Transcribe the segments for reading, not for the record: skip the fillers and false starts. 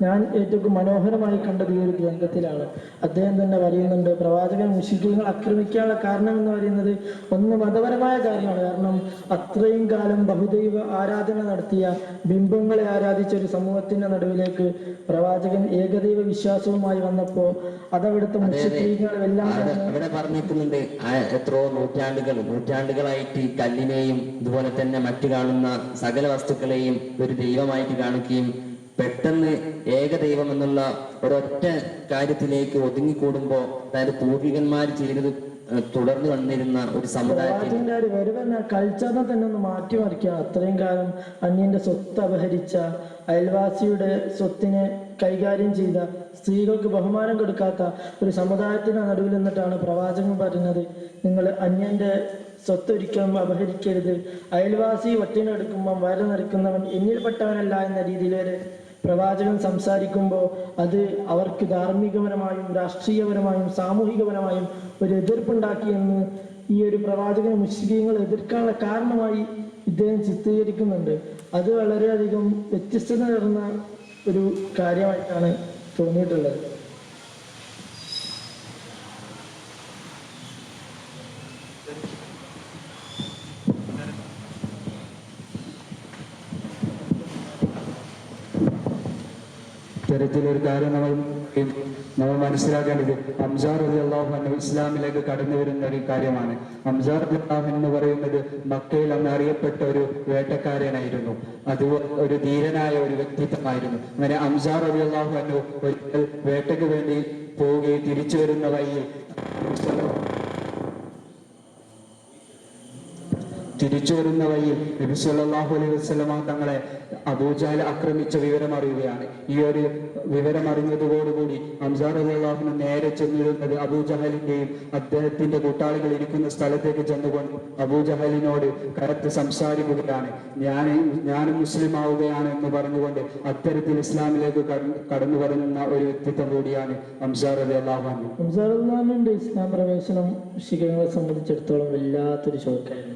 ഞാൻ ഏറ്റവും മനോഹരമായി കണ്ടത് ഈ ഒരു ഗ്രന്ഥത്തിലാണ്. അദ്ദേഹം തന്നെ പറയുന്നുണ്ട്, പ്രവാചകൻ മുശ്രിക്കുകൾ ആക്രമിക്കാനുള്ള കാരണം എന്ന് പറയുന്നത് ഒന്ന് മതപരമായ കാര്യമാണ്. കാരണം അത്രയും കാലം ബഹുദൈവ ആരാധന നടത്തിയ, ബിംബങ്ങളെ ആരാധിച്ച ഒരു സമൂഹത്തിന്റെ നടുവിലേക്ക് പ്രവാചകൻ ഏകദൈവ വിശ്വാസവുമായി വന്നപ്പോ അതവിടുത്തെ മുശ്രിക്കുകളെല്ലാം അവിടെ പറഞ്ഞിരിക്കുന്നുണ്ട്, എത്രയോ നൂറ്റാണ്ടുകളായിട്ട് കല്ലിനെയും ഇതുപോലെ തന്നെ മറ്റു കാണുന്ന സകല വസ്തുക്കളെയും ഒരു ദൈവമായിട്ട് കാണിക്കുകയും പെട്ടെന്ന് ഏകദൈവം എന്നുള്ള ഒരൊറ്റ കാര്യത്തിലേക്ക് ഒതുങ്ങിക്കൂടുമ്പോ, അതായത് പൂർവികന്മാർ ചെയ്തത് തുടർന്ന് വന്നിരുന്ന ഒരു സമുദായത്തിന്റെ കൾച്ചറിനെ തന്നെ ഒന്ന് മാറ്റിമറിക്കുക. അത്രയും കാലം അന്യന്റെ സ്വത്ത് അപഹരിച്ച, അയൽവാസിയുടെ സ്വത്തിനെ കൈകാര്യം ചെയ്ത, സ്ത്രീകൾക്ക് ബഹുമാനം കൊടുക്കാത്ത ഒരു സമുദായത്തിന് നടുവിൽ നിന്നിട്ടാണ് പ്രവാചകൻ പറയുന്നത്, നിങ്ങൾ അന്യന്റെ സ്വത്ത് ഒരിക്കലും അപഹരിക്കരുത്, അയൽവാസി വട്ടിനെടുക്കുമ്പോൾ വയറ് നിറക്കുന്നവൻ എന്നിൽപ്പെട്ടവനല്ല എന്ന രീതിയിൽ വരെ പ്രവാചകൻ സംസാരിക്കുമ്പോൾ അത് അവർക്ക് ധാർമ്മികപരമായും രാഷ്ട്രീയപരമായും സാമൂഹികപരമായും ഒരു എതിർപ്പുണ്ടാക്കിയെന്ന് ഈ ഒരു പ്രവാചകൻ മുസ്ലിങ്ങൾ എതിർക്കാനുള്ള കാരണമായി ഇദ്ദേഹം ചിത്രീകരിക്കുന്നുണ്ട്. അത് വളരെയധികം വ്യത്യസ്തത നിറഞ്ഞ ഒരു കാര്യമായിട്ടാണ് തോന്നിയിട്ടുള്ളത്. ഇത്തരത്തിലൊരു കാര്യം നമ്മൾ മനസ്സിലാക്കേണ്ടത്, ഹംസ റളിയല്ലാഹു അൻഹു ഇസ്ലാമിലേക്ക് കടന്നു വരുന്ന ഒരു കാര്യമാണ്. ഹംസ റളിയല്ലാഹു എന്ന് പറയുന്നത് മക്കയിൽ അന്ന് അറിയപ്പെട്ട ഒരു വേട്ടക്കാരനായിരുന്നു. അത് ഒരു ധീരനായ ഒരു വ്യക്തിത്വമായിരുന്നു. അങ്ങനെ ഹംസ റളിയല്ലാഹു അൻഹു ഒരിക്കൽ വേട്ടയ്ക്ക് വേണ്ടി പോവുകയും തിരിച്ചു വരുന്ന വഴിയിൽ നബി സല്ലല്ലാഹു അലൈഹി വസല്ലമ തങ്ങളെ അബൂജഹൽ ആക്രമിച്ച വിവരം അറിയുകയാണ്. ഈ ഒരു വിവരം അറിഞ്ഞതോടുകൂടി ഹംസ റളിയല്ലാഹു അൻഹു നേരെ ചെന്നിരുന്നത് അബൂജഹലിന്റെയും അദ്ദേഹത്തിന്റെ കൂട്ടാളികൾ ഇരിക്കുന്ന സ്ഥലത്തേക്ക് ചെന്നുകൊണ്ട് അബൂജഹലിനോട് കരത്ത് സംസാരിക്കുകയാണ്. ഞാനും മുസ്ലിം ആവുകയാണ് എന്ന് പറഞ്ഞുകൊണ്ട് അത്തരത്തിൽ ഇസ്ലാമിലേക്ക് കടന്നു വരുന്ന ഒരു വ്യക്തിത്വം കൂടിയാണ് ഹംസ റളിയല്ലാഹു അൻഹു. ഹംസ റളിയല്ലാഹു അൻഹുവിന്റെ ഇസ്ലാം പ്രവേശനം മുശ്രിക്കുകളെ സംബന്ധിച്ചിടത്തോളം വല്ലാത്തൊരു ഷോക്കായിരുന്നു.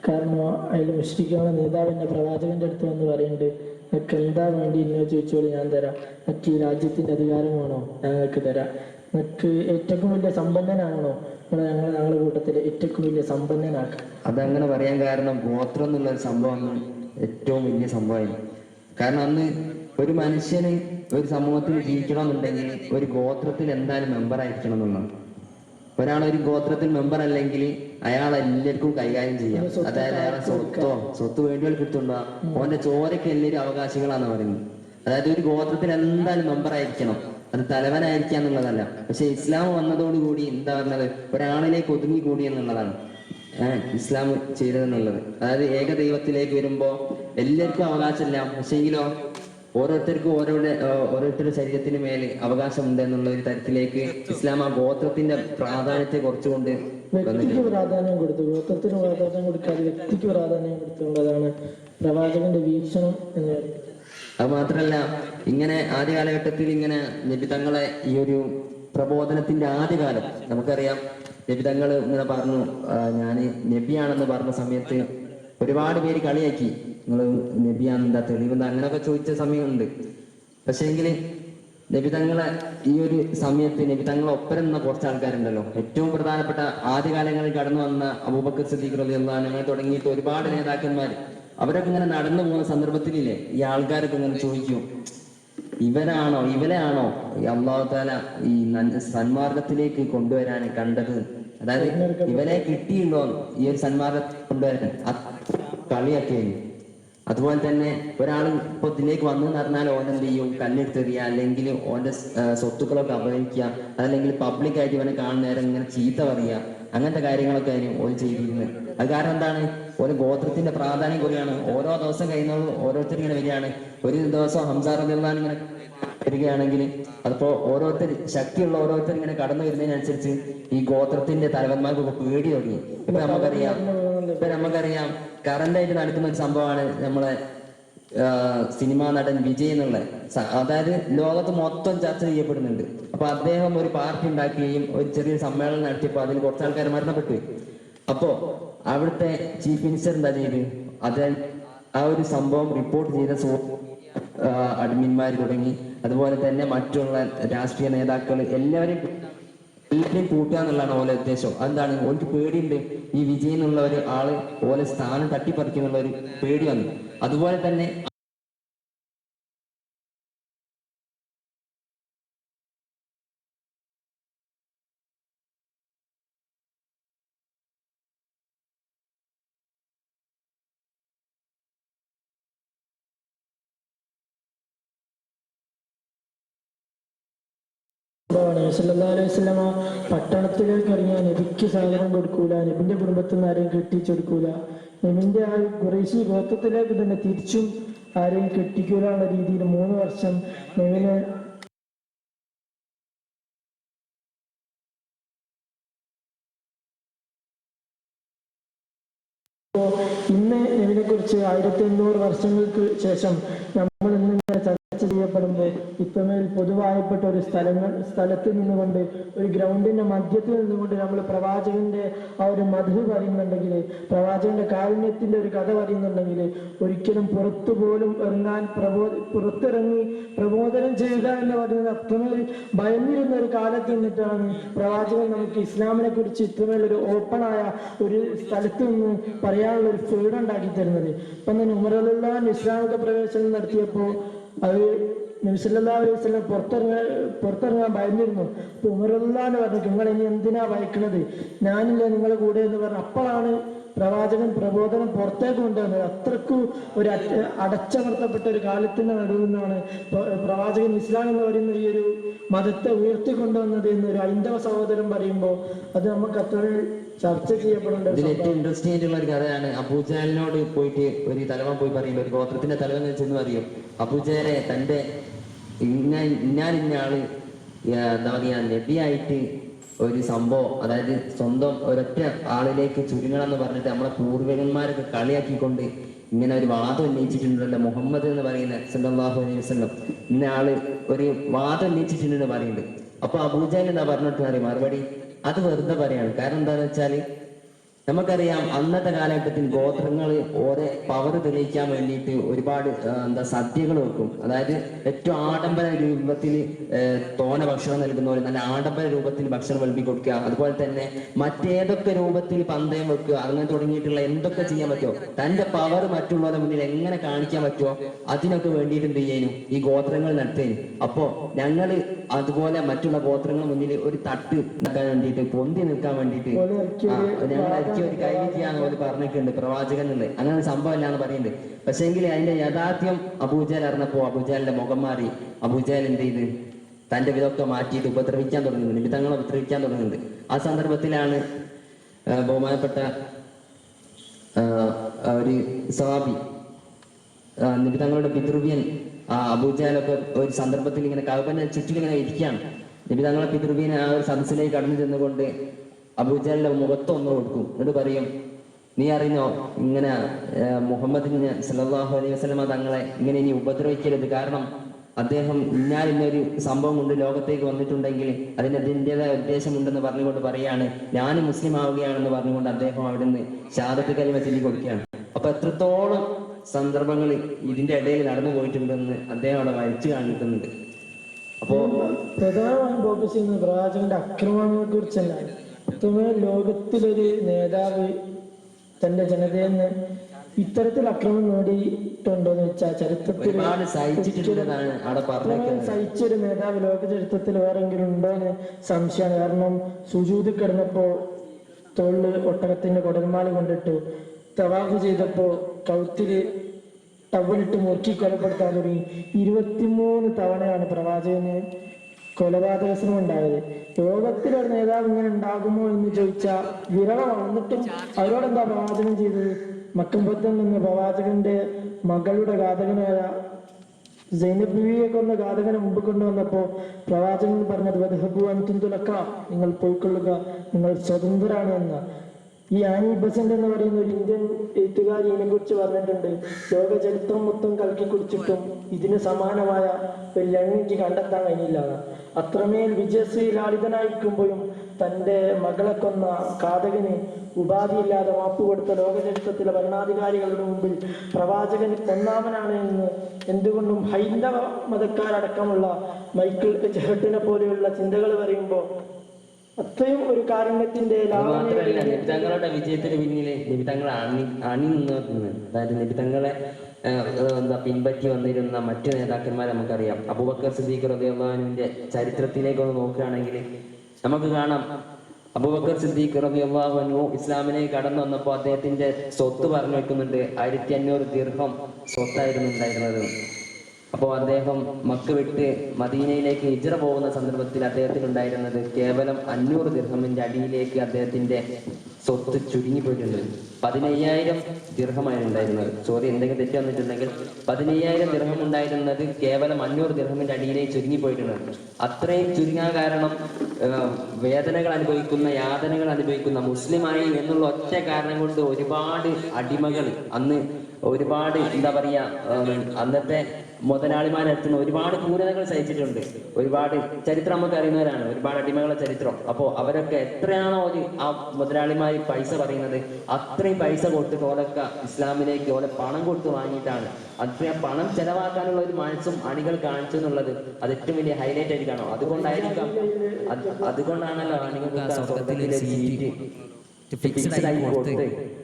കാരണം അതിൽ മുശ്രിക്കുകളുടെ നേതാവിന്റെ പ്രവാചകന്റെ അടുത്ത് വന്ന് പറയുന്നുണ്ട്, നിങ്ങൾക്ക് എന്താ വേണ്ടി ഇന്ന് ചോദിച്ചോളൂ, ഞാൻ തരാം. മറ്റ് ഈ രാജ്യത്തിന്റെ അധികാരമാണോ, ഞങ്ങൾക്ക് തരാം. നിങ്ങൾക്ക് ഏറ്റവും വലിയ സമ്പന്നനാണോ, ഞങ്ങളുടെ കൂട്ടത്തില് ഏറ്റവും വലിയ സമ്പന്നനാക്കാം. അതങ്ങനെ പറയാൻ കാരണം ഗോത്രം എന്നുള്ള ഒരു സംഭവം ഏറ്റവും വലിയ സംഭവമായിരുന്നു. കാരണം അന്ന് ഒരു മനുഷ്യന് ഒരു സമൂഹത്തിൽ ജീവിക്കണമെന്നുണ്ടെങ്കിൽ ഒരു ഗോത്രത്തിൽ എന്തായാലും മെമ്പർ ആയിരിക്കണം എന്നുള്ളതാണ്. ഒരാളൊരു ഗോത്രത്തിൽ മെമ്പർ അല്ലെങ്കിൽ അയാൾ എല്ലാവർക്കും കൈകാര്യം ചെയ്യാം. അതായത് അയാളെ സ്വത്ത് വേണ്ടികൾ കിട്ടുണ്ടോ, ഓന്റെ ചോരയ്ക്ക് എല്ലാവരും അവകാശികളാന്ന് പറയുന്നത്. അതായത് ഒരു ഗോത്രത്തിൽ എന്തായാലും മെമ്പർ ആയിരിക്കണം, അത് തലവനായിരിക്കുക എന്നുള്ളതല്ല. പക്ഷെ ഇസ്ലാം വന്നതോടുകൂടി എന്താ പറഞ്ഞത്, ഒരാളിലേക്ക് ഒതുങ്ങിക്കൂടി എന്നുള്ളതാണ് ഇസ്ലാം ചെയ്തതെന്നുള്ളത്. അതായത് ഏകദൈവത്തിലേക്ക് വരുമ്പോ എല്ലാവർക്കും അവകാശമില്ല, പക്ഷെങ്കിലോ ഓരോരുത്തർക്കും ഓരോരുത്തരുടെ ശരീരത്തിന് മേലെ അവകാശമുണ്ട് എന്നുള്ള ഒരു തരത്തിലേക്ക് ഇസ്ലാം ആ ഗോത്രത്തിന്റെ പ്രാധാന്യത്തെ കുറച്ചുകൊണ്ട് വ്യക്തിക്ക് പ്രാധാന്യം കൊടുത്തു, ഗോത്രത്തിന് പ്രാധാന്യം കൊടുക്കാതെ വ്യക്തിക്ക് പ്രാധാന്യം കൊടുത്തുകൊണ്ടതാണ് പ്രവാചകന്റെ വീക്ഷണം എന്ന് പറയുന്നത്. അത് മാത്രല്ല, ഇങ്ങനെ ആദ്യ കാലഘട്ടത്തിൽ ഇങ്ങനെ നബി തങ്ങളെ ഈ ഒരു പ്രബോധനത്തിന്റെ ആദ്യകാലം നമുക്കറിയാം, നബി തങ്ങൾ ഇങ്ങനെ പറഞ്ഞു, ഞാൻ നബിയാണെന്ന് പറഞ്ഞ സമയത്ത് ഒരുപാട് പേര് കളിയാക്കി, നിങ്ങൾ നബിയാണ്, എന്താ തെളിവെന്താ, അങ്ങനെയൊക്കെ ചോദിച്ച സമയമുണ്ട്. പക്ഷെ എങ്കിൽ നബി തങ്ങളെ ഈ ഒരു സമയത്ത് നബി തങ്ങളെ ഒപ്പം നിന്ന കുറച്ച് ആൾക്കാരുണ്ടല്ലോ, ഏറ്റവും പ്രധാനപ്പെട്ട ആദ്യകാലങ്ങളിൽ കടന്നു വന്ന അബൂബക്കർ സിദ്ദീഖ് റളിയല്ലാഹു അൻഹു അങ്ങനെ തുടങ്ങിയിട്ട് ഒരുപാട് നേതാക്കന്മാർ, അവരൊക്കെ ഇങ്ങനെ നടന്നു പോകുന്ന സന്ദർഭത്തിലില്ലേ ഈ ആൾക്കാരൊക്കെ ഇങ്ങനെ ചോദിക്കും, ഇവരെയാണോ അല്ലാഹു തആല ഈ സന്മാർഗത്തിലേക്ക് കൊണ്ടുവരാൻ കണ്ടത്, അതായത് ഇവനെ കിട്ടിയുണ്ടോ ഈ ഒരു സന്മാർഗത്തിൽ കൊണ്ടുവരാൻ, കളിയൊക്കെ. അതുപോലെ തന്നെ ഒരാൾ ഇപ്പൊ ഇതിലേക്ക് വന്നു പറഞ്ഞാൽ ഓനെന്ത് ചെയ്യും, കല്ലെടുത്തെറിയുക, അല്ലെങ്കിൽ ഓന്റെ സ്വത്തുക്കളൊക്കെ അപഹരിക്കുക, അതല്ലെങ്കിൽ പബ്ലിക്കായിട്ട് ഇവനെ കാണുന്ന നേരം ഇങ്ങനെ ചീത്ത പറയുക, അങ്ങനത്തെ കാര്യങ്ങളൊക്കെ ആയിരുന്നു ഓര് ചെയ്തിരുന്നത്. അത് കാരണം എന്താണ്, ഒരു ഗോത്രത്തിന്റെ പ്രാധാന്യം കൂടിയാണ്. ഓരോ ദിവസം കഴിയുന്നത് ഓരോരുത്തർ ഇങ്ങനെ വരികയാണ്. ഒരു ദിവസം ഹംസ റളിയല്ലാഹു അൻഹു ഇങ്ങനെ വരികയാണെങ്കിൽ അതിപ്പോ ശക്തിയുള്ള ഓരോരുത്തർ ഇങ്ങനെ കടന്നു വരുന്നതിനനുസരിച്ച് ഈ ഗോത്രത്തിന്റെ തലവന്മാർക്കൊക്കെ പേടി തുടങ്ങി. ഇപ്പൊ നമുക്കറിയാം കറന്റ് ആയിട്ട് നടക്കുന്ന ഒരു സംഭവമാണ് നമ്മളെ സിനിമാ നടൻ വിജയ് എന്നുള്ള, അതായത് ലോകത്ത് മൊത്തം ചർച്ച ചെയ്യപ്പെടുന്നുണ്ട്. അപ്പൊ അദ്ദേഹം ഒരു പാർട്ടി ഉണ്ടാക്കുകയും ഒരു ചെറിയ സമ്മേളനം നടത്തിയപ്പോ അതിൽ കുറച്ച് ആൾക്കാർ മരണപ്പെട്ടു. അപ്പോ അവിടുത്തെ ചീഫ് മിനിസ്റ്റർ എന്താ ചെയ്ത്, അത് ആ ഒരു സംഭവം റിപ്പോർട്ട് ചെയ്ത അഡ്മിന്മാർ തുടങ്ങി അതുപോലെ തന്നെ മറ്റുള്ള രാഷ്ട്രീയ നേതാക്കൾ എല്ലാവരെയും കൂട്ടുക എന്നുള്ളതാണ് ഓലെ ഉദ്ദേശം. അതെന്താണ്? ഓർക്ക് പേടിയുണ്ട്, ഈ വിജയ് എന്നുള്ള ഒരു ആള് ഓലെ സ്ഥാനം തട്ടിപ്പറിക്കുന്നുള്ള ഒരു പേടി വന്നു. അതുപോലെ തന്നെ സല്ലല്ലാഹു അലൈഹി വസല്ലമ പട്ടണത്തിലേക്ക് ഇറങ്ങിയ നബിക്ക് സാധനം കൊടുക്കൂല, നബിന്റെ കുടുംബത്തിൽ നിന്ന് ആരെയും കെട്ടിച്ചെടുക്കൂല, നബിന്റെ ആ ഖുറൈശി ഗോത്രത്തിലേക്ക് തന്നെ തിരിച്ചും ആരെയും കെട്ടിക്കൂലുള്ള രീതിയിൽ 3 വർഷം നബിനെ ഇന്ന് നബിനെ കുറിച്ച് 1800 വർഷങ്ങൾക്ക് ശേഷം നമ്മൾ ഇന്നിങ്ങനെ ചർച്ച ചെയ്യപ്പെടുമ്പോൾ ഇത്രമേൽ പൊതുവായപ്പെട്ട ഒരു സ്ഥലത്ത് നിന്നുകൊണ്ട് ഒരു ഗ്രൗണ്ടിന്റെ മധ്യത്തിൽ നിന്നുകൊണ്ട് നമ്മൾ പ്രവാചകന്റെ ആ ഒരു മധു പറയുന്നുണ്ടെങ്കിൽ, പ്രവാചകന്റെ കാരുണ്യത്തിന്റെ ഒരു കഥ പറയുന്നുണ്ടെങ്കിൽ, ഒരിക്കലും പുറത്തു പോലും ഇറങ്ങാൻ പുറത്തിറങ്ങി പ്രബോധനം ചെയ്യുക എന്ന് പറയുന്നത് അത്രമേൽ ഭയന്നിരുന്ന ഒരു കാലത്ത് നിന്നിട്ടാണ് പ്രവാചകൻ നമുക്ക് ഇസ്ലാമിനെ കുറിച്ച് ഇത്രമേൽ ഒരു ഓപ്പണായ ഒരു സ്ഥലത്ത് നിന്ന് പറയാനുള്ള ഒരു ഫ്രീഡം ഉണ്ടാക്കി തരുന്നത്. ഇപ്പൊ തന്നെ ഉമർ റളിയല്ലാഹു ഇസ്ലാമിക പ്രവേശനം നടത്തിയപ്പോൾ അത് നബി സല്ലല്ലാഹു അലൈഹി വസല്ലം പുറത്തിറങ്ങാൻ ഭയന്നിരുന്നു. അപ്പൊ ഉമർ റളിയല്ലാഹു പറഞ്ഞു, നിങ്ങൾ ഇനി എന്തിനാ ഭയക്കുന്നത്, ഞാനില്ലേ നിങ്ങളെ കൂടെ എന്ന് പറഞ്ഞു. അപ്പോഴാണ് പ്രവാചകൻ പ്രബോധനം പുറത്തേക്ക് കൊണ്ടുവന്നത്. അത്രക്കും ഒരു അടച്ചമർത്തപ്പെട്ട ഒരു കാലത്തിന്റെ നടുവിൽ നിന്നാണ് പ്രവാചകൻ ഇസ്ലാം എന്ന് പറയുന്ന ഈ ഒരു മതത്തെ ഉയർത്തിക്കൊണ്ടുവന്നത് എന്ന് ഒരു ഹൈന്ദവ സഹോദരൻ പറയുമ്പോൾ അത് നമുക്ക് അത്ര ചർച്ച ചെയ്യപ്പെടേണ്ട ഏറ്റവും ഇൻട്രസ്റ്റിംഗ് ആയിട്ടുള്ള ഒരു കഥയാണ്. അബൂജഹലിനോട് പോയിട്ട് ഒരു തലവൻ പോയി പറയും, ഒരു ഗോത്രത്തിന്റെ തലവൻ ചെന്ന് പറയും, അബൂജഹലെ തന്റെ ഇന്നാളിഞ്ഞ ആള് എന്താ പറയാ നബിയായിട്ട് ഒരു സംഭവം, അതായത് സ്വന്തം ഒരൊറ്റ ആളിലേക്ക് ചുരുങ്ങണം എന്ന് പറഞ്ഞിട്ട് നമ്മളെ പൂർവികന്മാരൊക്കെ കളിയാക്കിക്കൊണ്ട് ഇങ്ങനെ ഒരു വാദം ഉന്നയിച്ചിട്ടുണ്ടല്ലോ, മുഹമ്മദ് എന്ന് പറയുന്ന സല്ലല്ലാഹു അലൈഹി വസല്ലം ഇന്ന ആള് ഒരു വാദം ഉന്നയിച്ചിട്ടുണ്ടെന്ന് പറയുന്നുണ്ട്. അപ്പൊ അബൂജഹൽ എന്താ പറഞ്ഞിട്ട് മറുപടി, അത് വെറുതെ പറയാണ്. കാരണം എന്താന്ന് വെച്ചാല് നമുക്കറിയാം അന്നത്തെ കാലഘട്ടത്തിൽ ഗോത്രങ്ങൾ ഓരോ പവർ തെളിയിക്കാൻ വേണ്ടിയിട്ട് ഒരുപാട് സദ്യകൾ വെക്കും. അതായത് ഏറ്റവും ആഡംബര രൂപത്തിൽ തോന ഭക്ഷണം നൽകുന്നവർ നല്ല ആഡംബര രൂപത്തിൽ ഭക്ഷണം വിളമ്പി കൊടുക്കുക. അതുപോലെ തന്നെ മറ്റേതൊക്കെ രൂപത്തിൽ പന്തയം വെക്കുക, അങ്ങനെ തുടങ്ങിയിട്ടുള്ള എന്തൊക്കെ ചെയ്യാൻ പറ്റുമോ, തന്റെ പവർ മറ്റുള്ളവരുടെ മുന്നിൽ എങ്ങനെ കാണിക്കാൻ പറ്റുമോ അതിനൊക്കെ വേണ്ടിയിട്ട് എന്ത് ചെയ്യാനും ഈ ഗോത്രങ്ങൾ നടത്തേനും. അപ്പോ ഞങ്ങള് അതുപോലെ മറ്റുള്ള ഗോത്രങ്ങളുടെ മുന്നിൽ ഒരു തട്ട് നിൽക്കാൻ വേണ്ടിയിട്ട്, പൊന്തി നിൽക്കാൻ വേണ്ടിയിട്ട് ഞങ്ങൾ ഒരു കൈവിദ്യാന്ന് പോലെ പറഞ്ഞിട്ടുണ്ട് പ്രവാചകൻ എന്ന്. അങ്ങനെ ഒരു സംഭവം അല്ലാന്ന് പറയുന്നുണ്ട്. പക്ഷെങ്കിൽ അതിന്റെ യാഥാർത്ഥ്യം അബൂജഹൽ അറിഞ്ഞപ്പോ അബൂജഹലിന്റെ മുഖം മാറി. അബൂജഹൽ എന്ത് ചെയ്ത് തന്റെ വിധമൊക്കെ മാറ്റിയിട്ട് ഉപദ്രവിക്കാൻ തുടങ്ങുന്നുണ്ട്, നിമിത്തങ്ങളെ ഉപദ്രവിക്കാൻ തുടങ്ങുന്നുണ്ട്. ആ സന്ദർഭത്തിലാണ് ബഹുമാനപ്പെട്ട ഒരു സഹാബി നിമിത്തങ്ങളുടെ പിതൃവ്യൻ അബൂജഹലൊക്കെ ഒരു സന്ദർഭത്തിൽ ഇങ്ങനെ കഅബയുടെ ചുറ്റിലും ഇങ്ങനെ ഇരിക്കുകയാണ്. നിമിത്തങ്ങളെ പിതൃവ്യൻ ആ ഒരു സദസ്സിലേക്ക് കടന്നു ചെന്നുകൊണ്ട് അബൂജഹലിന്റെ മുഖത്തൊന്നു കൊടുക്കും. എന്നിട്ട് പറയും, നീ അറിഞ്ഞോ ഇങ്ങനെ മുഹമ്മദിന് സല്ലല്ലാഹു അലൈഹി വസല്ലമ തങ്ങളെ ഇങ്ങനെ ഇനി ഉപദ്രവിക്കരുത്, കാരണം അദ്ദേഹം ഇന്നൊരു സംഭവം കൊണ്ട് ലോകത്തേക്ക് വന്നിട്ടുണ്ടെങ്കിൽ അതിൻ്റെതായ ഉദ്ദേശമുണ്ടെന്ന് പറഞ്ഞുകൊണ്ട് പറയാണ്, ഞാൻ മുസ്ലിം ആവുകയാണെന്ന് പറഞ്ഞുകൊണ്ട് അദ്ദേഹം അവിടുന്ന് ഷഹാദത്ത് കലിമ ചൊല്ലി കൊടുക്കുകയാണ്. അപ്പൊ എത്രത്തോളം സന്ദർഭങ്ങൾ ഇതിന്റെ ഇടയിൽ നടന്നു പോയിട്ടുണ്ടെന്ന് അദ്ദേഹം അവിടെ വരച്ചു കാണിക്കുന്നുണ്ട്. അപ്പോ പ്രധാനമായും ഫോക്കസ് ചെയ്യുന്നത് പ്രവാചകന്റെ അക്രമങ്ങളെ കുറിച്ചല്ല. ലോകത്തിലൊരു നേതാവ് തന്റെ ജനതയെന്ന് ഇത്തരത്തിൽ അക്രമം നേടിയിട്ടുണ്ടോന്ന് വെച്ചാൽ ചരിത്രത്തിൽ സഹിച്ചൊരു നേതാവ് ലോക ചരിത്രത്തിൽ വേറെങ്കിലും ഉണ്ടോന്ന് സംശയമാണ്. കാരണം സുജൂദ് കിടന്നപ്പോ തോളില് ഒട്ടകത്തിന്റെ കൊടൽമാല കൊണ്ടിട്ടു, തവാഫ് ചെയ്തപ്പോ കൗത്തില് ടവലിട്ട് മുറുക്കി കൊലപ്പെടുത്താൻ തുടങ്ങി. 23 തവണയാണ് പ്രവാചകന് കൊലപാതക ശ്രമം ഉണ്ടായത്. ലോകത്തിലൊരു നേതാവ് ഇങ്ങനെ ഉണ്ടാകുമോ എന്ന് ചോദിച്ചാൽ വിരളമാണ്. എന്നിട്ടും അവരോടെന്താ പ്രവാചകൻ ചെയ്തത്? മക്കമ്പത്തിൽ നിന്ന് പ്രവാചകന്റെ മകളുടെ ഘാതകനായ സൈനബ് ബീവിയെ കൊന്ന ഘാതകനെ മുമ്പ് കൊണ്ടുവന്നപ്പോ പ്രവാചകൻ പറഞ്ഞത് വദ്ഹബു അൻതും തുലക്ക, നിങ്ങൾ പോയിക്കൊള്ളുക, നിങ്ങൾ സ്വതന്ത്രരാണ് എന്ന. ഈ ആനി ബസന്റ് എന്ന് പറയുന്ന ഒരു ഇന്ത്യൻ എഴുത്തുകാരി ഇതിനെക്കുറിച്ച് പറഞ്ഞിട്ടുണ്ട്, ലോക ചരിത്രം മൊത്തം കലക്കി കുടിച്ചിട്ടും ഇതിന് സമാനമായ ഒരു ലംഘിക്ക് കണ്ടെത്താൻ കഴിഞ്ഞില്ല. അത്രമേൽ വിജയശ്രീ ലാളിതനായിരിക്കുമ്പോഴും തൻ്റെ മകളെ കൊന്ന ഘാതകന് ഉപാധിയില്ലാതെ മാപ്പ് കൊടുത്ത ലോക ചരിത്രത്തിലെ ഭരണാധികാരികളുടെ മുമ്പിൽ പ്രവാചകൻ ഒന്നാമനാണ് എന്ന് എന്തുകൊണ്ടും ഹൈന്ദവ മതക്കാരടക്കമുള്ള മൈക്കിൾ ജെഹട്ടിനെ പോലെയുള്ള ചിന്തകൾ പറയുമ്പോൾ അത്രയും ഒരു കാരുണ്യത്തിന്റെ മാത്രമല്ല നിബിതങ്ങളുടെ വിജയത്തിന് പിന്നില് നിബിതങ്ങൾ അണി നിന്നിരുന്നത്. അതായത് നിബിതങ്ങളെ പിൻപറ്റി വന്നിരുന്ന മറ്റു നേതാക്കന്മാരെ നമുക്കറിയാം. അബൂബക്കർ സിദ്ദീഖ് റളിയല്ലാഹു അൻഹുവിന്റെ ചരിത്രത്തിലേക്ക് ഒന്ന് നോക്കുകയാണെങ്കിൽ നമുക്ക് കാണാം, അബൂബക്കർ സിദ്ദീഖ് റളിയല്ലാഹു അൻഹു ഇസ്ലാമിലേക്ക് കടന്നു വന്നപ്പോൾ അദ്ദേഹത്തിന്റെ സ്വത്ത് പറഞ്ഞു വെക്കുന്നുണ്ട് 1500 ദിർഹം സ്വത്തായിരുന്നു ഉണ്ടായിരുന്നത്. അപ്പോൾ അദ്ദേഹം മക്ക വിട്ട് മദീനയിലേക്ക് ഹിജ്റ പോകുന്ന സന്ദർഭത്തിൽ അദ്ദേഹത്തിന് ഉണ്ടായിരുന്നത് കേവലം 500 ദിർഹമിന്റെ അടിയിലേക്ക് അദ്ദേഹത്തിന്റെ സ്വത്ത് ചുരുങ്ങിപ്പോയിട്ടുണ്ട്. 15,000 ദിർഹമായിരുന്നു ഉണ്ടായിരുന്നത്. സോറി, എന്തെങ്കിലും തെറ്റ് വന്നിട്ടുണ്ടെങ്കിൽ 15,000 ദിർഹം ഉണ്ടായിരുന്നത് കേവലം 500 ദിർഹമിന്റെ അടിയിലേക്ക് ചുരുങ്ങിപ്പോയിട്ടുണ്ട്. അത്രയും ചുരുങ്ങാൻ കാരണം വേദനകൾ അനുഭവിക്കുന്ന, യാതനകൾ അനുഭവിക്കുന്ന മുസ്ലിമായി എന്നുള്ള ഒറ്റ കാരണം കൊണ്ട് ഒരുപാട് അടിമകൾ അന്ന് ഒരുപാട് എന്താ പറയാ അന്നത്തെ മുതലാളിമാരെടുത്തുന്ന ഒരുപാട് ക്രൂരതകൾ സഹിച്ചിട്ടുണ്ട്. ഒരുപാട് ചരിത്രം നമുക്ക് അറിയുന്നവരാണ്, ഒരുപാട് അടിമകളുടെ ചരിത്രം. അപ്പോൾ അവരൊക്കെ എത്രയാണോ ആ മുതലാളിമാർ പൈസ പറയുന്നത് അത്രയും പൈസ കൊടുത്തിട്ട് ഓരൊക്കെ ഇസ്ലാമിലേക്ക് ഓരോ പണം കൊടുത്ത് വാങ്ങിയിട്ടാണ്. അത്രയും പണം ചെലവാക്കാനുള്ള ഒരു മനസ്സും അണികൾ കാണിച്ചു എന്നുള്ളത് അത് ഏറ്റവും വലിയ ഹൈലൈറ്റ് ആയിട്ട് കാണാം. അതുകൊണ്ടാണല്ലോ അണികൾക്ക് സീറ്റ് ഫിക്സ്ഡ് ആയി കൊടുത്ത്.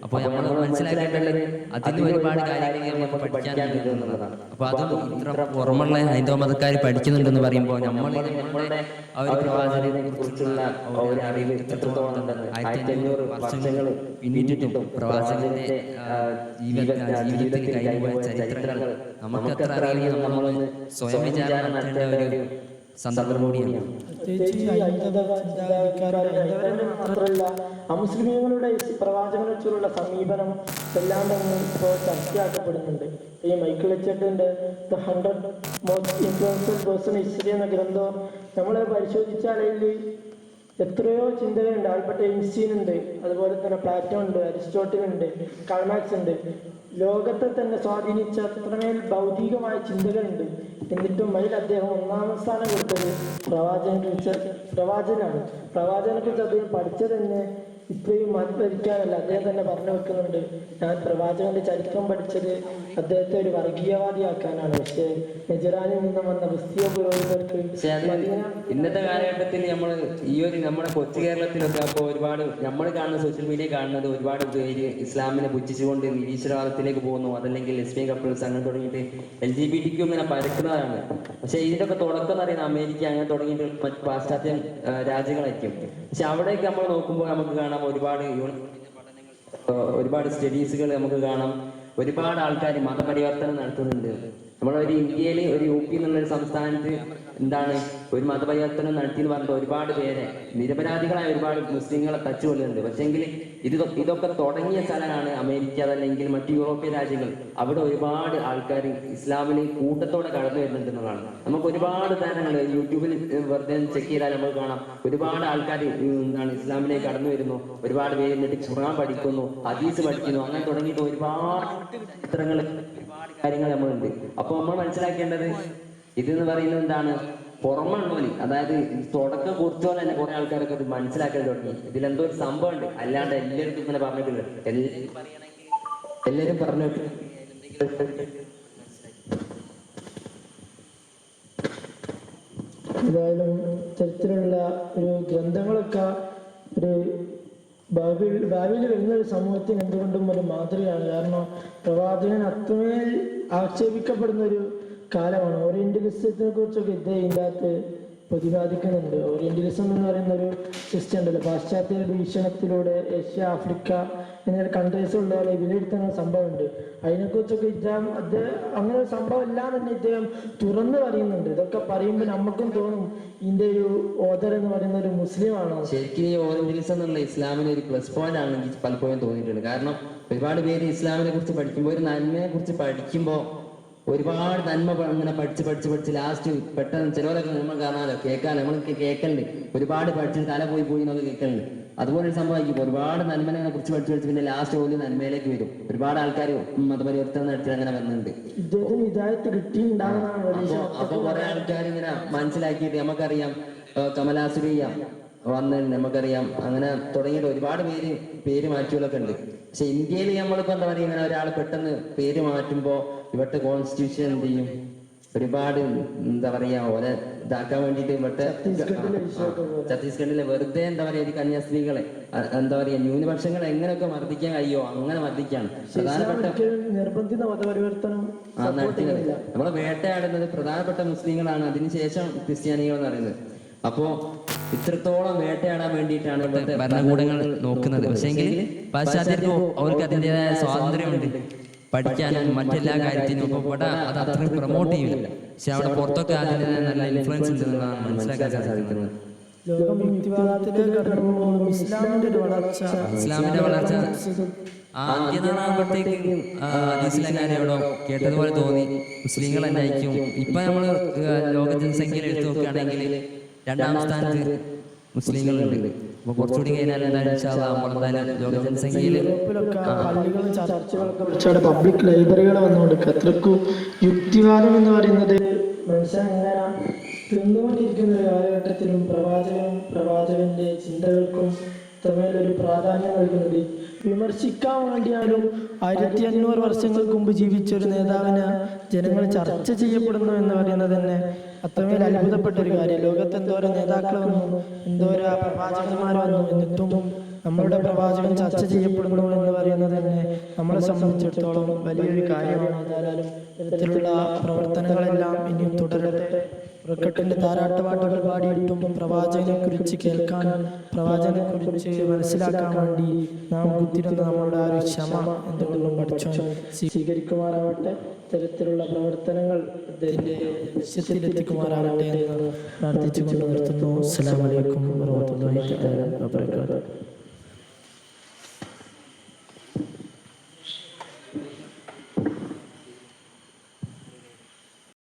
അപ്പൊ നമ്മൾ മനസ്സിലാക്കേണ്ടത് അതിന് ഒരുപാട് കാര്യങ്ങൾ നമുക്ക് പഠിക്കാനുണ്ട് എന്നുള്ളതാണ്. അപ്പൊ അതും ഇത്ര പുറമുള്ള ഹൈന്ദവ മതക്കാർ പഠിക്കുന്നുണ്ടെന്ന് പറയുമ്പോൾ നമ്മളുടെ ആ ഒരു പ്രവാചകനെ കുറിച്ചുള്ള ഒരു അറിവ് എത്രത്തോളം ഉണ്ടെന്ന് 1500 വർഷങ്ങൾ പിന്നിട്ടിട്ടും പ്രവാചകന്റെ ജീവിതത്തിൽ കഴിഞ്ഞുപോയ ചരിത്രങ്ങൾ നമുക്ക് എത്ര അറിയുന്നത് നമ്മളൊന്ന് സ്വയം വിചാരണ നടത്തേണ്ട ഒരു സന്ദർഭം കൂടിയാണ്. മാത്രമല്ല അമുസ്ലിമീങ്ങളുടെ പ്രവാചകനെ കുറിച്ചുള്ള സമീപനം എല്ലാം തന്നെ ഇപ്പോൾ ചർച്ചയാക്കപ്പെടുന്നുണ്ട്. ഈ മൈക്കിൾ എച്ചട്ടിന്റെ the 100 most influential person history എന്ന ഗ്രന്ഥം നമ്മൾ പരിശോധിച്ചാൽ എത്രയോ ചിന്തകളുണ്ട്. ആൽബർട്ട് ഐൻസ്റ്റീൻ ഉണ്ട്, അതുപോലെ തന്നെ പ്ലാറ്റോ ഉണ്ട്, അരിസ്റ്റോട്ടിൽ ഉണ്ട്, കാൾ മാർക്സ് ഉണ്ട്. ലോകത്തെ തന്നെ സ്വാധീനിച്ച അത്രമേൽ ഭൗതികമായ ചിന്തകളുണ്ട്. എന്നിട്ടും അതിൽ അദ്ദേഹം 1-ാം സ്ഥാനം കൊടുത്തത് പ്രവാചകനാണ്. പ്രവാചകനെ കുറിച്ച് അദ്ദേഹം പഠിച്ചത് തന്നെ ഇത്രയും മാറ്റിവരിക്കാനല്ല. അദ്ദേഹം തന്നെ പറഞ്ഞു വെക്കുന്നുണ്ട്, ഞാൻ പ്രവാചകന്റെ ചരിത്രം പഠിച്ചത് അദ്ദേഹത്തെ ഒരു വർഗീയവാദിയാക്കാനാണ്. പക്ഷേ നെജറാനിൽ നിന്നും വന്ന ക്രിസ്തീയ പുരോഹിതർക്ക് ഇന്നത്തെ കാലഘട്ടത്തിൽ നമ്മുടെ കൊച്ചു കേരളത്തിലൊക്കെ അപ്പോൾ ഒരുപാട് നമ്മൾ കാണുന്ന സോഷ്യൽ മീഡിയ കാണുന്നത് ഒരുപാട് പേര് ഇസ്ലാമിനെ പുച്ഛിച്ചുകൊണ്ട് നിരീശ്വരവാദത്തിലേക്ക് പോകുന്നു. അതല്ലെങ്കിൽ ലെസ്ബിയൻ കപ്പിൾസ് അങ്ങനെ തുടങ്ങിയിട്ട് LGBTQ ഇങ്ങനെ പരക്കുന്നതാണ്. പക്ഷെ ഇതിൻ്റെയൊക്കെ തുടക്കം എന്ന് പറയുന്നത് അമേരിക്ക അങ്ങനെ തുടങ്ങിയിട്ട് മറ്റ് പാശ്ചാത്യ രാജ്യങ്ങളായിരിക്കും. പക്ഷെ അവിടേക്ക് നമ്മൾ നോക്കുമ്പോൾ നമുക്ക് കാണാം ഒരുപാട് സ്റ്റഡീസുകൾ നമുക്ക് കാണാം. ഒരുപാട് ആൾക്കാർ മതപരിവർത്തനം നടത്തുന്നുണ്ട്. നമ്മളൊരു ഇന്ത്യയിൽ ഒരു UP എന്നുള്ളൊരു സംസ്ഥാനത്ത് എന്താണ് ഒരു മതപരിവർത്തനം നടത്തി എന്ന് പറഞ്ഞിട്ട് ഒരുപാട് പേരെ നിരപരാധികളായ ഒരുപാട് മുസ്ലിങ്ങളെ തച്ചുകൊള്ളുന്നുണ്ട്. പക്ഷെങ്കിൽ ഇതൊക്കെ തുടങ്ങിയ സ്ഥലമാണ് അമേരിക്ക, അതല്ലെങ്കിൽ മറ്റു യൂറോപ്യൻ രാജ്യങ്ങൾ. അവിടെ ഒരുപാട് ആൾക്കാർ ഇസ്ലാമിന് കൂട്ടത്തോടെ കടന്നു വരുന്നുണ്ട് എന്നുള്ളതാണ്. നമുക്ക് ഒരുപാട് താരങ്ങൾ യൂട്യൂബിൽ വെറുതെ ചെക്ക് ചെയ്താൽ നമുക്ക് കാണാം. ഒരുപാട് ആൾക്കാർ എന്താണ് ഇസ്ലാമിലേക്ക് കടന്നു വരുന്നു. ഒരുപാട് പേര് എന്നിട്ട് ഖുർആൻ പഠിക്കുന്നു, ഹദീസ് പഠിക്കുന്നു, അങ്ങനെ തുടങ്ങിയിട്ട് ഒരുപാട് ചിത്രങ്ങൾ, ഒരുപാട് കാര്യങ്ങൾ നമ്മളുണ്ട്. അപ്പൊ നമ്മൾ മനസ്സിലാക്കേണ്ടത് ഇതെന്ന് പറയുന്നത് എന്താണ്, പുറമുള്ളവര്, അതായത് തുടക്കം കുറിച്ചോലെ തന്നെ കുറെ ആൾക്കാരൊക്കെ ഇത് മനസ്സിലാക്കാൻ തുടങ്ങി. ഇതിലെന്തോ ഒരു സംഭവം ഉണ്ട്, അല്ലാണ്ട് എല്ലാവരും ഇങ്ങനെ പറഞ്ഞിട്ടില്ല. എല്ലാവരും പറഞ്ഞിട്ട് ഏതായാലും ഇത്തരത്തിലുള്ള ഒരു ഗ്രന്ഥങ്ങളൊക്കെ ഒരു ഭാവിയിൽ വരുന്ന ഒരു സമൂഹത്തിന് എന്തുകൊണ്ടും ഒരു മാതൃകയാണ്. കാരണം പ്രവാചകൻ അത്രമേൽ ആക്ഷേപിക്കപ്പെടുന്ന ഒരു കാലമാണ്. ഓറിയന്റലിസത്തിനെ കുറിച്ചൊക്കെ ഇതിൻ്റെ അകത്ത് പ്രതിപാദിക്കുന്നുണ്ട്. ഓറിയന്റലിസം എന്ന് പറയുന്ന ഒരു സിസ്റ്റം ഉണ്ടല്ലോ, പാശ്ചാത്യ വീക്ഷണത്തിലൂടെ ഏഷ്യ, ആഫ്രിക്ക എന്ന കൺട്രീസ് ഉള്ള വിലയിരുത്തുന്ന സംഭവമുണ്ട്. അതിനെക്കുറിച്ചൊക്കെ അദ്ദേഹം അങ്ങനെ ഒരു സംഭവം എല്ലാം തന്നെ ഇദ്ദേഹം തുറന്നു പറയുന്നുണ്ട്. ഇതൊക്കെ പറയുമ്പോൾ നമുക്കും തോന്നും ഇതിന്റെ ഒരു ഓദർ എന്ന് പറയുന്ന ഒരു മുസ്ലിം ആണോ. ശരിക്കും ഈ ഓറിയന്റലിസം എന്നുള്ള ഇസ്ലാമിന് ഒരു പ്ലസ് പോയിന്റ് ആണ് എനിക്ക് പലപ്പോഴും തോന്നിയിട്ടുണ്ട്. കാരണം ഒരുപാട് പേര് ഇസ്ലാമിനെ കുറിച്ച് പഠിക്കുമ്പോൾ, ഒരു നന്മയെ കുറിച്ച് പഠിക്കുമ്പോൾ ഒരുപാട് നന്മ ഇങ്ങനെ പഠിച്ച് ലാസ്റ്റ് പെട്ടെന്ന് ചിലവരൊക്കെ നമ്മൾ കാണാമല്ലോ നമ്മളൊക്കെ കേൾക്കലുണ്ട്, ഒരുപാട് പഠിച്ച് തല പോയി എന്നൊക്കെ കേൾക്കലുണ്ട്. അതുപോലെ ഒരു സംഭവമായിരിക്കും, ഒരുപാട് നന്മനെ കുറിച്ച് പഠിച്ച് പിന്നെ ലാസ്റ്റ് ഓല് നന്മയിലേക്ക് വരും. ഒരുപാട് ആൾക്കാർ മതപരിവർത്തനം നടത്തി അങ്ങനെ വരുന്നുണ്ട്. അപ്പൊ കുറെ ആൾക്കാർ ഇങ്ങനെ മനസ്സിലാക്കിയിട്ട് നമുക്കറിയാം കമലാസുരിയ വന്നിട്ടുണ്ട്, നമുക്കറിയാം അങ്ങനെ തുടങ്ങിയിട്ട് ഒരുപാട് പേര് മാറ്റിയവരൊക്കെ ഉണ്ട്. പക്ഷെ ഇന്ത്യയിൽ നമ്മളിപ്പോ എന്താ പറയുക, ഇങ്ങനെ ഒരാൾ പെട്ടെന്ന് പേര് മാറ്റുമ്പോ ഇവിടുത്തെ കോൺസ്റ്റിറ്റ്യൂഷൻ എന്ത് ചെയ്യും, ഒരുപാട് എന്താ പറയാ ഓരെ ഇതാക്കാൻ വേണ്ടിയിട്ട് ഇവിടുത്തെ ഛത്തീസ്ഗഡിലെ വെറുതെ എന്താ പറയാ ഒരു കന്യാസ്ത്രീകളെ എന്താ പറയാ ന്യൂനപക്ഷങ്ങളെ എങ്ങനെയൊക്കെ മർദ്ദിക്കാൻ കഴിയോ അങ്ങനെ മർദ്ദിക്കാണ്. പ്രധാനപ്പെട്ട നടത്തുന്നത് നമ്മളെ വേട്ടയാടുന്നത് പ്രധാനപ്പെട്ട മുസ്ലിങ്ങളാണ്, അതിനുശേഷം ക്രിസ്ത്യാനികൾ എന്ന് പറയുന്നത്. അപ്പോ ഇത്രത്തോളം വേട്ടയാടാൻ വേണ്ടിയിട്ടാണ് ഇവിടുത്തെ ഭരണകൂടങ്ങൾ നോക്കുന്നത്. പക്ഷേങ്കിൽ പാശ്ചാത്യർക്കും അവർക്ക് അതിൻ്റെതായ സ്വാതന്ത്ര്യമുണ്ട് പഠിക്കാനും മറ്റെല്ലാ കാര്യത്തിനും. അപ്പൊ ഇവിടെ അത് അത്രയും പ്രൊമോട്ട് ചെയ്യില്ല. പക്ഷെ അവിടെ പുറത്തൊക്കെ അതിൻ്റെതായ നല്ല ഇൻഫ്ലുവൻസ് ഉണ്ടെന്നാണ് മനസ്സിലാക്കാൻ സാധിക്കുന്നത്. ഇസ്ലാമിന്റെ വളർച്ച ആദ്യനാളാകുമ്പോഴത്തേക്ക് ഹദീസിലെങ്ങാനും എവിടോ കേട്ടതുപോലെ തോന്നി മുസ്ലിങ്ങൾ തന്നെ ആയിരിക്കും. ഇപ്പൊ നമ്മള് ലോക ജനസംഖ്യയിൽ എടുത്തു നോക്കുകയാണെങ്കിൽ 2ാം സ്ഥാനത്ത് മുസ്ലിങ്ങളുണ്ട്. അപ്പൊ കുറച്ചുകൂടി കഴിഞ്ഞാൽ എന്തായാലും ലോക ജനസംഖ്യയിൽ പബ്ലിക് ലൈബ്രറികൾ വന്നുകൊടുക്കുക. അത്രക്കും യുക്തിവാദം എന്ന് പറയുന്നത് മനുഷ്യൻ എങ്ങനെ തിന്നുകൊണ്ടിരിക്കുന്ന ഒരു കാലഘട്ടത്തിലും പ്രവാചകന്റെ ചിന്തകൾക്കും തമ്മിലൊരു പ്രാധാന്യം നൽകുന്നത്. വിമർശിക്കാൻ വേണ്ടിയാലും 1500 വർഷങ്ങൾക്ക് മുമ്പ് ജീവിച്ച ഒരു നേതാവിനെ ജനങ്ങൾ ചർച്ച ചെയ്യപ്പെടുന്നു എന്ന് പറയുന്നത് തന്നെ അത്രമേൽ അത്ഭുതപ്പെട്ട ഒരു കാര്യം. ലോകത്ത് എന്തോരം നേതാക്കൾ വന്നു, എന്തോരം പ്രവാചകന്മാർ വന്നു, എന്നിട്ടും നമ്മളുടെ പ്രവാചകൻ ചർച്ച ചെയ്യപ്പെടുന്നു എന്ന് പറയുന്നത് തന്നെ നമ്മളെ സംബന്ധിച്ചിടത്തോളം വലിയൊരു കാര്യമാണ്. ഏതായാലും ഇത്തരത്തിലുള്ള പ്രവർത്തനങ്ങളെല്ലാം ഇനിയും തുടരട്ടെ. ഉറക്കട്ടിന്റെ താരാട്ടുപാട്ടുകൾ പാടിയിട്ടും പ്രവാചകനെ കുറിച്ച് കേൾക്കാനും പ്രവാചകനെ കുറിച്ച് മനസ്സിലാക്കാൻ വേണ്ടി നാം കുത്തിരുന്ന നമ്മളുടെ ആ ഒരു ക്ഷമ എന്തുകൊണ്ടും പഠിച്ചോ സ്വീകരിക്കുമാറാവട്ടെ. ഇത്തരത്തിലുള്ള പ്രവർത്തനങ്ങൾ ലക്ഷ്യത്തിലെത്തിക്കുമാറാവട്ടെ എന്ന് പ്രാർത്ഥിച്ചുകൊണ്ട് നിർത്തുന്നു. അസ്സലാമു അലൈക്കും വറഹ്മത്തുള്ളാഹി വബറകാതുഹു.